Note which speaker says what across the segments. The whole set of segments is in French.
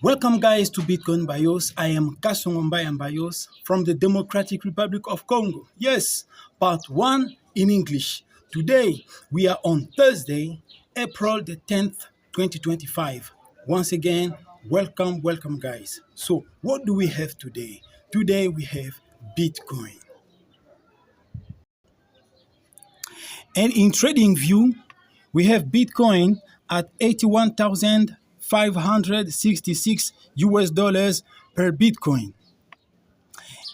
Speaker 1: Welcome guys to Bitcoin Mbayos. I am Mbayos from the Democratic Republic of Congo. Yes, part 1 in English. Today we are on Thursday, April the 10th, 2025. Once again, welcome guys. So what do we have today? Today we have Bitcoin. And in trading view, we have Bitcoin at 81,566 US dollars per Bitcoin.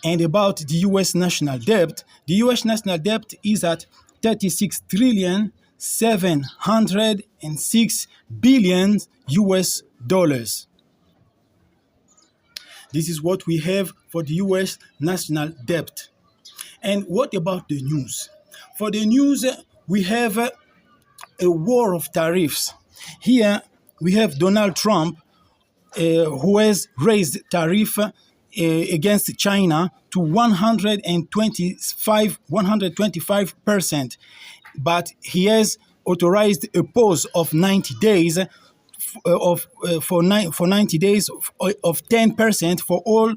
Speaker 1: And about the US national debt, the US national debt is at 36 trillion 706 billion US dollars. This is what we have for the US national debt. And what about the news? For the news, we have a war of tariffs. Here we have Donald Trump, who has raised tariff against China to 125%, but he has authorized a pause of 90 days for 90 days of 10% for all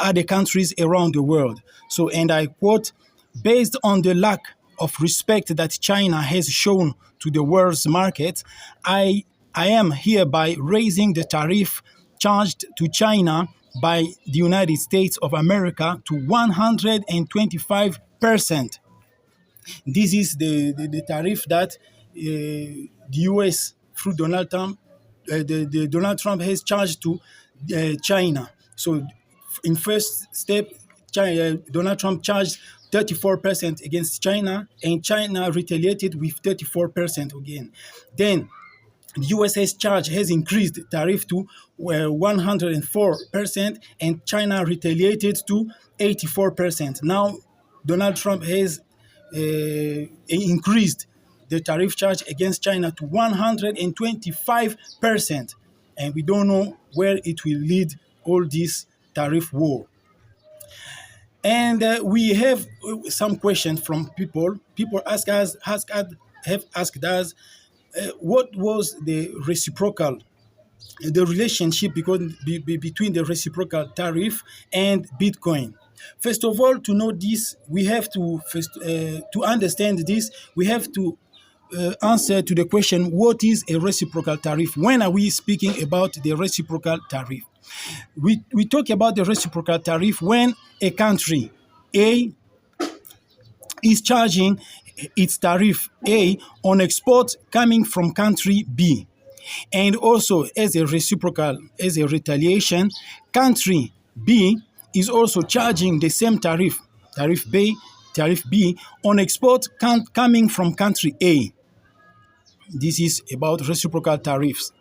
Speaker 1: other countries around the world. So, and I quote, based on the lack of respect that China has shown to the world's market, I am hereby raising the tariff charged to China by the United States of America to 125%. This is the tariff that the US through Donald Trump, Donald Trump has charged to China. So in first step, Donald Trump charged 34% against China, and China retaliated with 34% again. Then the US's charge has increased the tariff to 104%, and China retaliated to 84%. Now, Donald Trump has increased the tariff charge against China to 125%, and we don't know where it will lead all this tariff war. And we have some questions from people. People have asked us, what was the reciprocal, the relationship between the reciprocal tariff and Bitcoin? First of all, to know this, we have to to understand this, we have to answer to the question, what is a reciprocal tariff? When are we speaking about the reciprocal tariff? We talk about the reciprocal tariff when a country A is charging its tariff A on exports coming from country B. And also as a reciprocal, as a retaliation, country B is also charging the same tariff B, on exports coming from country A. This is about reciprocal tariffs.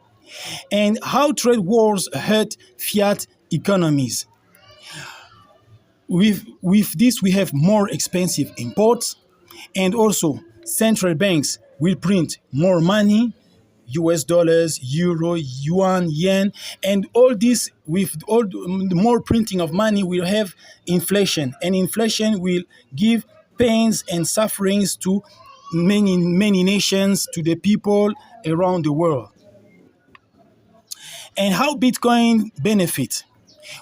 Speaker 1: And how trade wars hurt fiat economies. With this, we have more expensive imports, and also central banks will print more money, US dollars, euro, yuan, yen, and all this, with all the more printing of money, will have inflation, and inflation will give pains and sufferings to many nations, to the people around the world. And how Bitcoin benefits?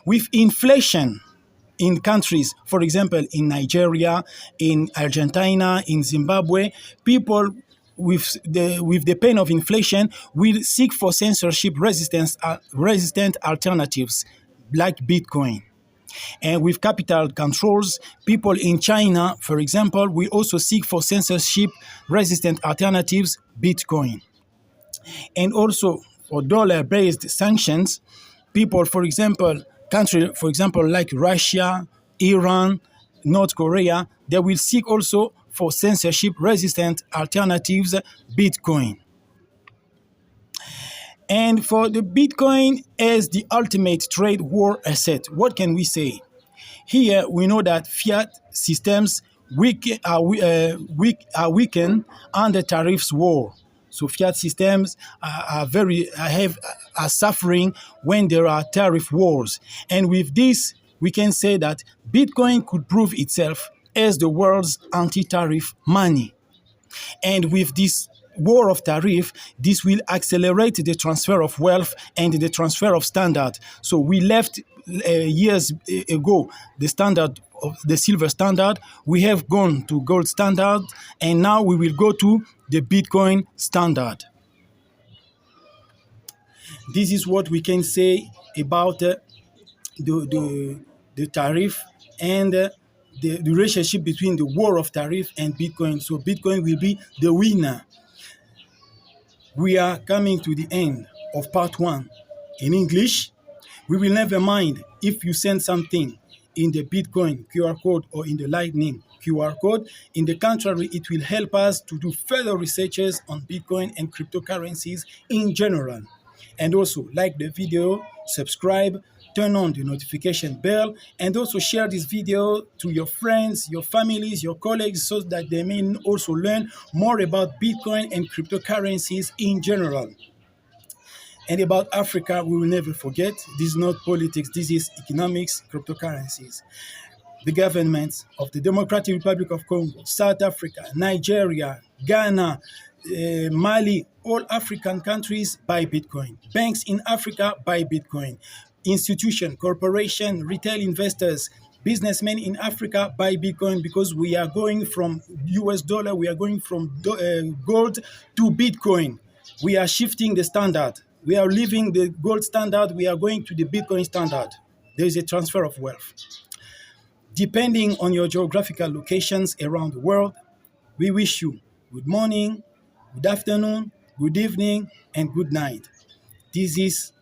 Speaker 1: With inflation in countries, for example, in Nigeria, in Argentina, in Zimbabwe, people with the pain of inflation will seek for censorship resistant alternatives like Bitcoin. And with capital controls, people in China, for example, will also seek for censorship resistant alternatives, Bitcoin. And also for dollar-based sanctions, people, for example, like Russia, Iran, North Korea, they will seek also for censorship-resistant alternatives, Bitcoin. And for the Bitcoin as the ultimate trade war asset, what can we say? Here we know that fiat systems are weakened under tariffs war. So fiat systems are suffering when there are tariff wars. And with this, we can say that Bitcoin could prove itself as the world's anti-tariff money. And with this war of tariff, this will accelerate the transfer of wealth and the transfer of standard. So we left years ago the standard of the silver standard. We have gone to gold standard, and now we will go to the Bitcoin standard. This is what we can say about the tariff and the relationship between the war of tariff and Bitcoin. So Bitcoin will be the winner. We are coming to the end of part 1 in English. We will never mind if you send something in the Bitcoin QR code or in the Lightning QR code. In the contrary, it will help us to do further researches on Bitcoin and cryptocurrencies in general. And also like the video, subscribe, turn on the notification bell, and also share this video to your friends, your families, your colleagues, so that they may also learn more about Bitcoin and cryptocurrencies in general. And about Africa, we will never forget, this is not politics, this is economics, cryptocurrencies. The governments of the Democratic Republic of Congo, South Africa, Nigeria, Ghana, Mali, all African countries buy Bitcoin. Banks in Africa buy Bitcoin. Institution, corporation, retail investors, businessmen in Africa buy Bitcoin, because we are going from US dollar, we are going from gold to Bitcoin. We are shifting the standard. We are leaving the gold standard, we are going to the Bitcoin standard. There is a transfer of wealth. Depending on your geographical locations around the world, we wish you good morning, good afternoon, good evening, and good night. This is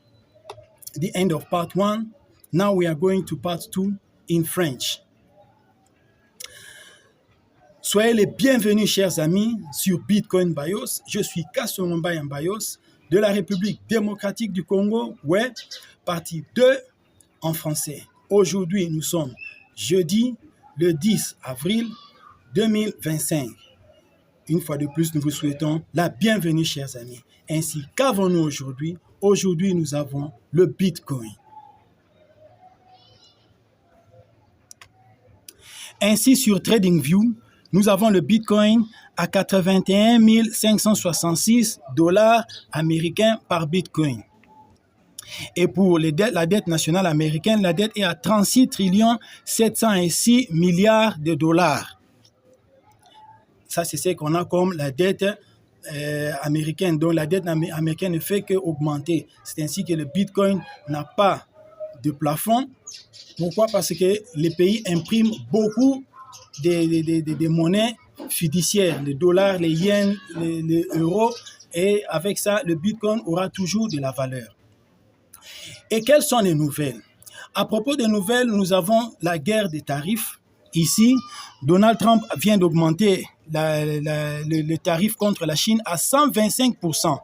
Speaker 1: the end of part 1. Now we are going to part 2 in French. Soyez les bienvenus, chers amis, sur Bitcoin Mbayos. Je suis Mbayos de la République démocratique du Congo, ouais, partie 2 en français. Aujourd'hui, nous sommes jeudi, le 10 avril 2025. Une fois de plus, nous vous souhaitons la bienvenue, chers amis. Ainsi, qu'avons-nous aujourd'hui? Aujourd'hui, nous avons le Bitcoin. Ainsi, sur TradingView, nous avons le Bitcoin à 81 566 $ américains par Bitcoin. Et pour la dette nationale américaine, la dette est à 36 706 milliards de dollars. Ça, c'est ce qu'on a comme la dette américaine. Donc, la dette américaine ne fait qu'augmenter. C'est ainsi que le Bitcoin n'a pas de plafond. Pourquoi? Parce que les pays impriment beaucoup de monnaies fiduciaires, les dollars, les yens, les euros. Et avec ça, le Bitcoin aura toujours de la valeur. Et quelles sont les nouvelles? À propos des nouvelles, nous avons la guerre des tarifs. Ici, Donald Trump vient d'augmenter le tarif contre la Chine à 125%.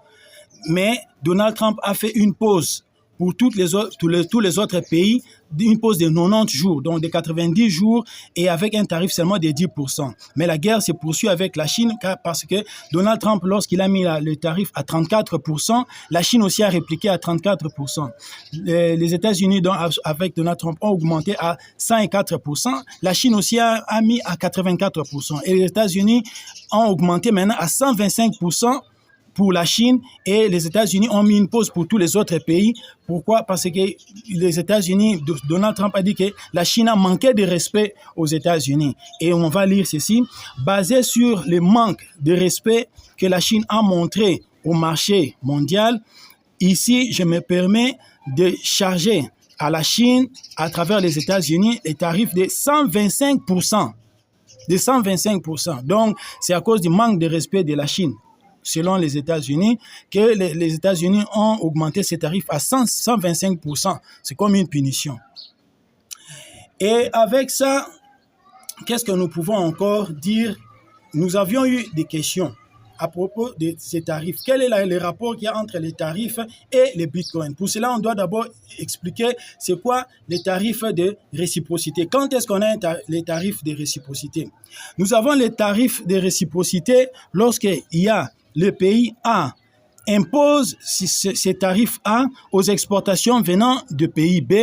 Speaker 1: Mais Donald Trump a fait une pause pour tous les autres pays, une pause de 90 jours, donc de 90 jours, et avec un tarif seulement de 10%. Mais la guerre se poursuit avec la Chine, parce que Donald Trump, lorsqu'il a mis le tarif à 34%, la Chine aussi a répliqué à 34%. Les États-Unis, avec Donald Trump, ont augmenté à 104%. La Chine aussi a mis à 84%. Et les États-Unis ont augmenté maintenant à 125%. Pour la Chine, et les États-Unis ont mis une pause pour tous les autres pays. Pourquoi? Parce que les États-Unis, Donald Trump a dit que la Chine a manqué de respect aux États-Unis. Et on va lire ceci. Basé sur le manque de respect que la Chine a montré au marché mondial, ici, je me permets de charger à la Chine, à travers les États-Unis, les tarifs de 125%. De 125%. Donc, c'est à cause du manque de respect de la Chine, selon les États-Unis, que les États-Unis ont augmenté ces tarifs à 125%. C'est comme une punition. Et avec ça, qu'est-ce que nous pouvons encore dire? Nous avions eu des questions à propos de ces tarifs. Quel est le rapport qu'il y a entre les tarifs et les bitcoins? Pour cela, on doit d'abord expliquer c'est quoi les tarifs de réciprocité. Quand est-ce qu'on a les tarifs de réciprocité? Nous avons les tarifs de réciprocité lorsqu'il y a le pays A impose ces tarifs A aux exportations venant de pays B,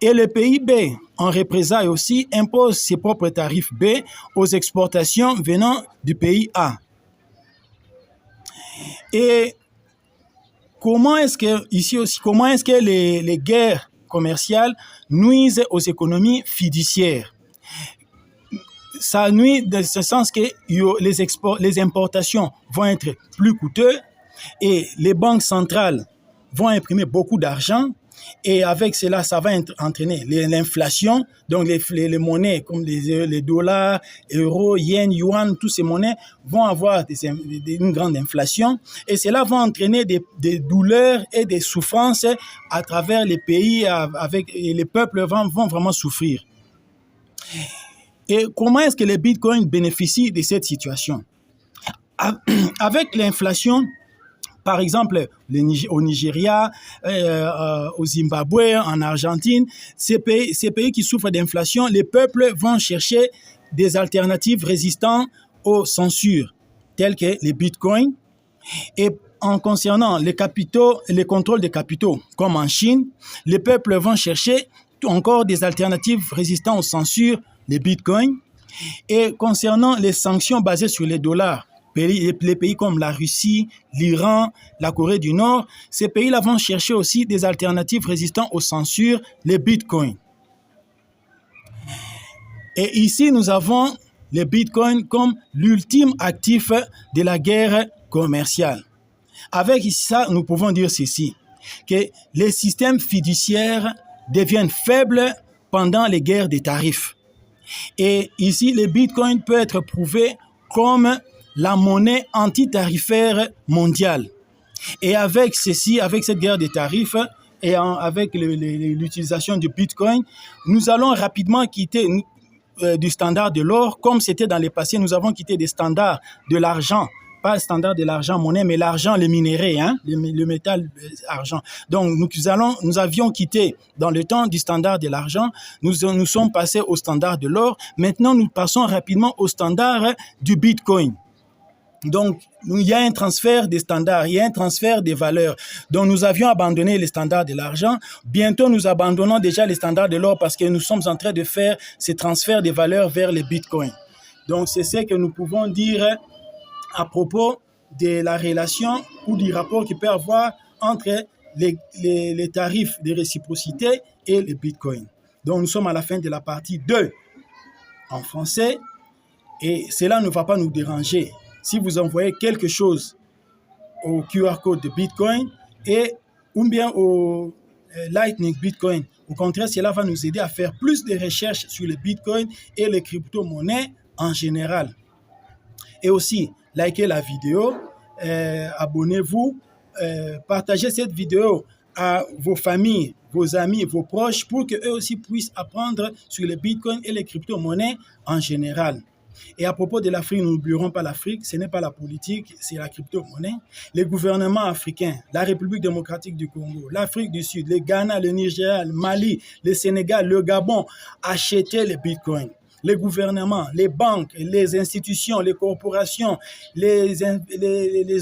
Speaker 1: et le pays B, en représailles aussi, impose ses propres tarifs B aux exportations venant du pays A. Et comment est-ce que, ici aussi, comment est-ce que les guerres commerciales nuisent aux économies fiduciaires? Ça nuit dans ce sens que les importations vont être plus coûteuses et les banques centrales vont imprimer beaucoup d'argent et avec cela, ça va entraîner l'inflation. Donc les monnaies comme les dollars, euros, yens, yuan, toutes ces monnaies vont avoir une grande inflation et cela va entraîner des douleurs et des souffrances à travers les pays et les peuples vont vraiment souffrir. Et comment est-ce que les bitcoins bénéficient de cette situation? Avec l'inflation, par exemple, au Nigeria, au Zimbabwe, en Argentine, ces pays qui souffrent d'inflation, les peuples vont chercher des alternatives résistantes aux censures, telles que les bitcoins. Et en concernant les capitaux, les contrôles des capitaux, comme en Chine, les peuples vont chercher encore des alternatives résistantes aux censures, les bitcoins. Et concernant les sanctions basées sur les dollars, les pays comme la Russie, l'Iran, la Corée du Nord, ces pays-là vont chercher aussi des alternatives résistantes aux censures, les bitcoins. Et ici, nous avons les bitcoins comme l'ultime actif de la guerre commerciale. Avec ça, nous pouvons dire ceci, que les systèmes fiduciaires deviennent faibles pendant les guerres des tarifs. Et ici, les bitcoins peuvent être prouvés comme la monnaie antitarifaire mondiale. Et avec ceci, avec cette guerre des tarifs et avec l'utilisation du bitcoin, nous allons rapidement quitter du standard de l'or, comme c'était dans le passé, nous avons quitté des standards de l'argent, pas le standard de l'argent monnaie, mais l'argent, les minéraux, hein, le métal argent. Donc nous avions quitté dans le temps du standard de l'argent, nous sommes passés au standard de l'or. Maintenant, nous passons rapidement au standard du bitcoin. Donc, il y a un transfert des standards, il y a un transfert des valeurs. Donc, nous avions abandonné les standards de l'argent. Bientôt, nous abandonnons déjà les standards de l'or parce que nous sommes en train de faire ces transferts des valeurs vers les bitcoins. Donc, c'est ce que nous pouvons dire à propos de la relation ou du rapport qu'il peut y avoir entre les tarifs de réciprocité et les bitcoins. Donc, nous sommes à la fin de la partie 2 en français et cela ne va pas nous déranger. Si vous envoyez quelque chose au QR code de Bitcoin ou bien au Lightning Bitcoin, au contraire, cela va nous aider à faire plus de recherches sur le Bitcoin et les crypto-monnaies en général. Et aussi, likez la vidéo, abonnez-vous, partagez cette vidéo à vos familles, vos amis, vos proches pour qu'eux aussi puissent apprendre sur le Bitcoin et les crypto-monnaies en général. Et à propos de l'Afrique, nous n'oublierons pas l'Afrique, ce n'est pas la politique, c'est la crypto-monnaie. Les gouvernements africains, la République démocratique du Congo, l'Afrique du Sud, le Ghana, le Nigeria, le Mali, le Sénégal, le Gabon, achetaient les bitcoins. Les gouvernements, les banques, les institutions, les corporations, les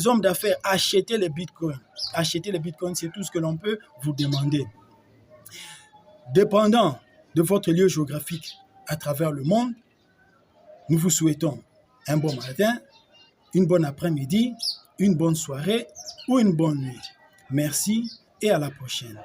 Speaker 1: hommes d'affaires achetaient les bitcoins. Acheter les bitcoins, c'est tout ce que l'on peut vous demander. Dépendant de votre lieu géographique à travers le monde, nous vous souhaitons un bon matin, une bonne après-midi, une bonne soirée ou une bonne nuit. Merci et à la prochaine.